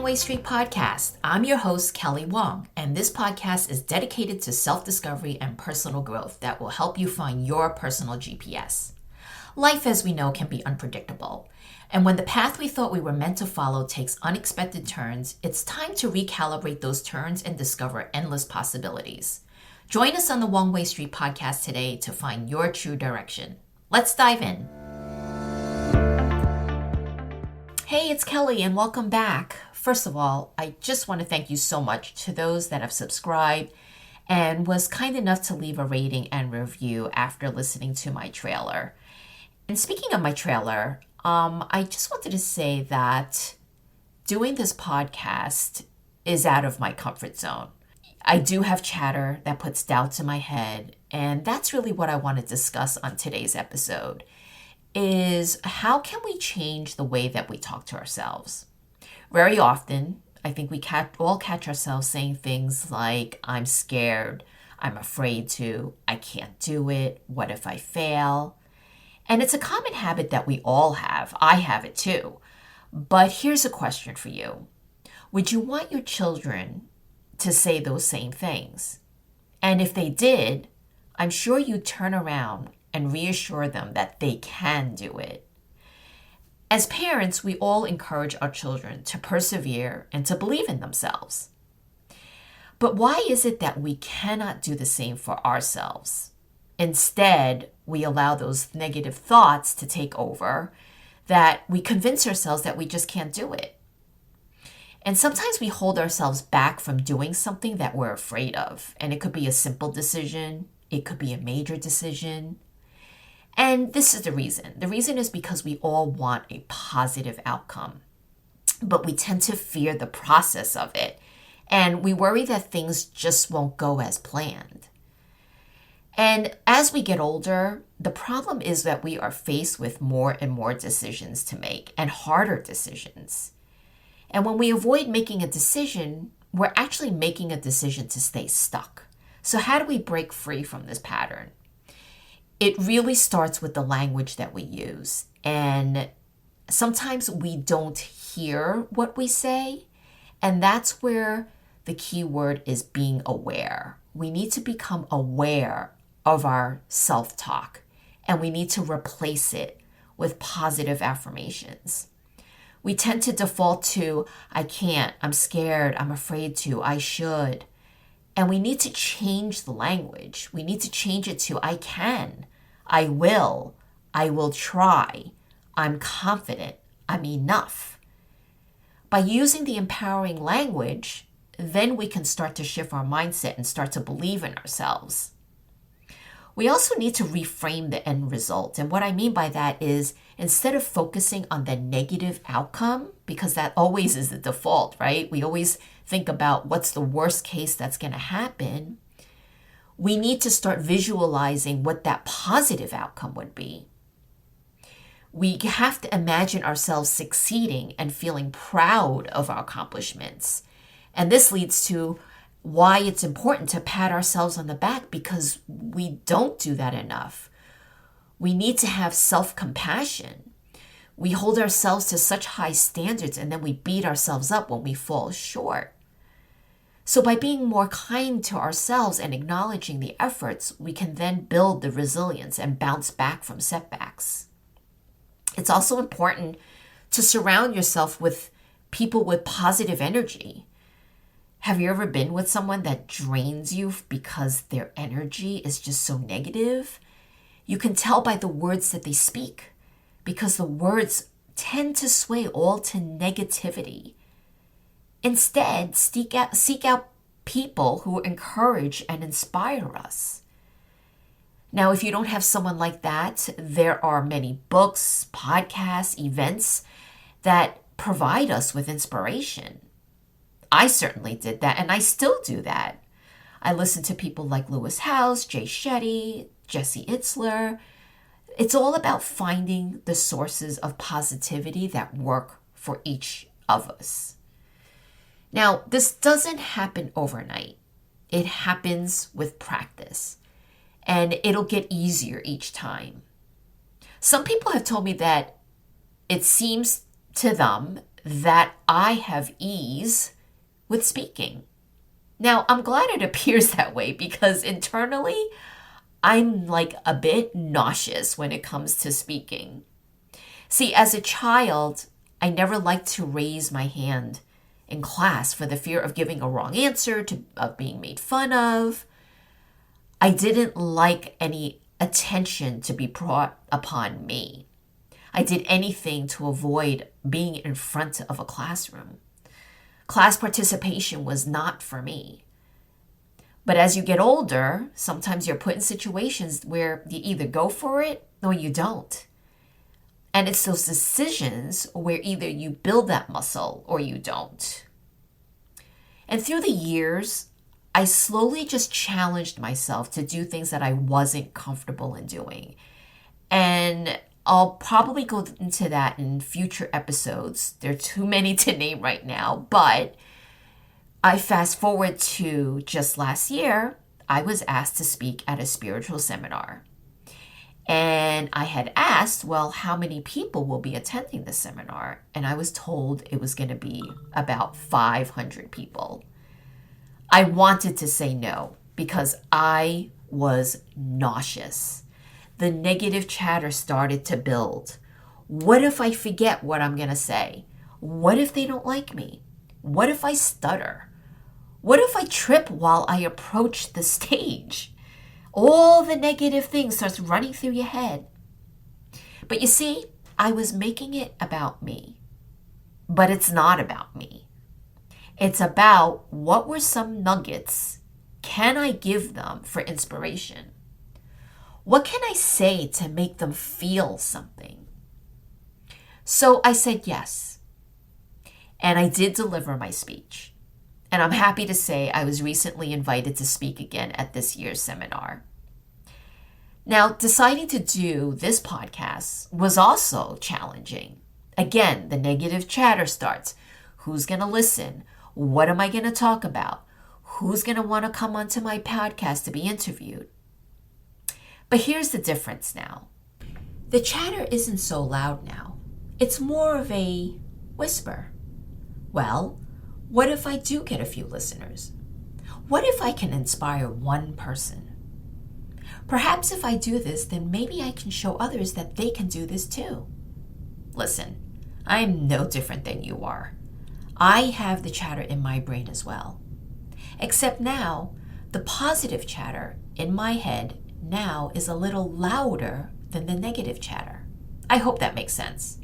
One-Way Street podcast. I'm your host, Kelly Wong, and this podcast is dedicated to self-discovery and personal growth that will help you find your personal GPS. Life, as we know, can be unpredictable, and when the path we thought we were meant to follow takes unexpected turns, it's time to recalibrate those turns and discover endless possibilities. Join us on the One-Way Street podcast today to find your true direction. Let's dive in. Hey, it's Kelly and welcome back. First of all, I just want to thank you so much to those that have subscribed and was kind enough to leave a rating and review after listening to my trailer. And speaking of my trailer, I just wanted to say that doing this podcast is out of my comfort zone. I do have chatter that puts doubts in my head, and that's really what I want to discuss on today's episode. Is how can we change the way that we talk to ourselves? Very often, I think we all catch ourselves saying things like, I'm scared, I'm afraid to, I can't do it, what if I fail? And it's a common habit that we all have. I have it too. But here's a question for you. Would you want your children to say those same things? And if they did, I'm sure you'd turn around and reassure them that they can do it. As parents, we all encourage our children to persevere and to believe in themselves. But why is it that we cannot do the same for ourselves? Instead, we allow those negative thoughts to take over, that we convince ourselves that we just can't do it. And sometimes we hold ourselves back from doing something that we're afraid of. And it could be a simple decision. It could be a major decision. And this is the reason. The reason is because we all want a positive outcome, but we tend to fear the process of it. And we worry that things just won't go as planned. And as we get older, the problem is that we are faced with more and more decisions to make and harder decisions. And when we avoid making a decision, we're actually making a decision to stay stuck. So how do we break free from this pattern? It really starts with the language that we use. And sometimes we don't hear what we say. And that's where the key word is being aware. We need to become aware of our self-talk. And we need to replace it with positive affirmations. We tend to default to, I can't, I'm scared, I'm afraid to, I should. And we need to change the language. We need to change it to, I can, I will try, I'm confident, I'm enough. By using the empowering language, then we can start to shift our mindset and start to believe in ourselves. We also need to reframe the end result. And what I mean by that is instead of focusing on the negative outcome, because that always is the default, right? We always think about what's the worst case that's going to happen. We need to start visualizing what that positive outcome would be. We have to imagine ourselves succeeding and feeling proud of our accomplishments. And this leads to why it's important to pat ourselves on the back, because we don't do that enough. We need to have self-compassion. We hold ourselves to such high standards and then we beat ourselves up when we fall short. So by being more kind to ourselves and acknowledging the efforts, we can then build the resilience and bounce back from setbacks. It's also important to surround yourself with people with positive energy. Have you ever been with someone that drains you because their energy is just so negative? You can tell by the words that they speak, because the words tend to sway all to negativity. Instead, seek out people who encourage and inspire us. Now, if you don't have someone like that, there are many books, podcasts, events that provide us with inspiration. I certainly did that, and I still do that. I listen to people like Lewis Howes, Jay Shetty, Jesse Itzler. It's all about finding the sources of positivity that work for each of us. Now, this doesn't happen overnight. It happens with practice, and it'll get easier each time. Some people have told me that it seems to them that I have ease with speaking. Now, I'm glad it appears that way because internally, I'm like a bit nauseous when it comes to speaking. See, as a child, I never liked to raise my hand in class for the fear of giving a wrong answer, of being made fun of. I didn't like any attention to be brought upon me. I did anything to avoid being in front of a classroom. Class participation was not for me. But as you get older, sometimes you're put in situations where you either go for it or you don't. And it's those decisions where either you build that muscle or you don't. And through the years, I slowly just challenged myself to do things that I wasn't comfortable in doing. And I'll probably go into that in future episodes. There are too many to name right now, but I fast forward to just last year, I was asked to speak at a spiritual seminar. And I had asked, well, how many people will be attending this seminar? And I was told it was going to be about 500 people. I wanted to say no because I was nauseous. The negative chatter started to build. What if I forget what I'm going to say? What if they don't like me? What if I stutter? What if I trip while I approach the stage? All the negative things starts running through your head. But you see, I was making it about me. But it's not about me. It's about what were some nuggets can I give them for inspiration? What can I say to make them feel something? So I said yes. And I did deliver my speech. And I'm happy to say I was recently invited to speak again at this year's seminar. Now, deciding to do this podcast was also challenging. Again, the negative chatter starts. Who's going to listen? What am I going to talk about? Who's going to want to come onto my podcast to be interviewed? But here's the difference now. The chatter isn't so loud now. It's more of a whisper. Well, what if I do get a few listeners? What if I can inspire one person? Perhaps if I do this, then maybe I can show others that they can do this too. Listen, I am no different than you are. I have the chatter in my brain as well. Except now, the positive chatter in my head now is a little louder than the negative chatter. I hope that makes sense.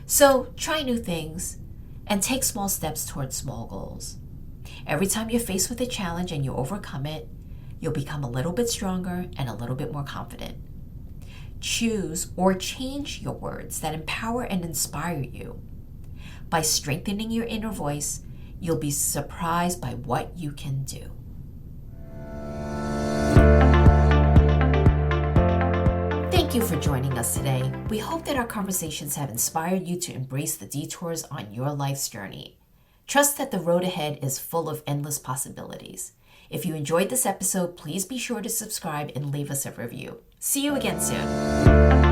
So try new things and take small steps towards small goals. Every time you're faced with a challenge and you overcome it, you'll become a little bit stronger and a little bit more confident. Choose or change your words that empower and inspire you. By strengthening your inner voice, you'll be surprised by what you can do. Thank you for joining us today. We hope that our conversations have inspired you to embrace the detours on your life's journey. Trust that the road ahead is full of endless possibilities. If you enjoyed this episode, please be sure to subscribe and leave us a review. See you again soon.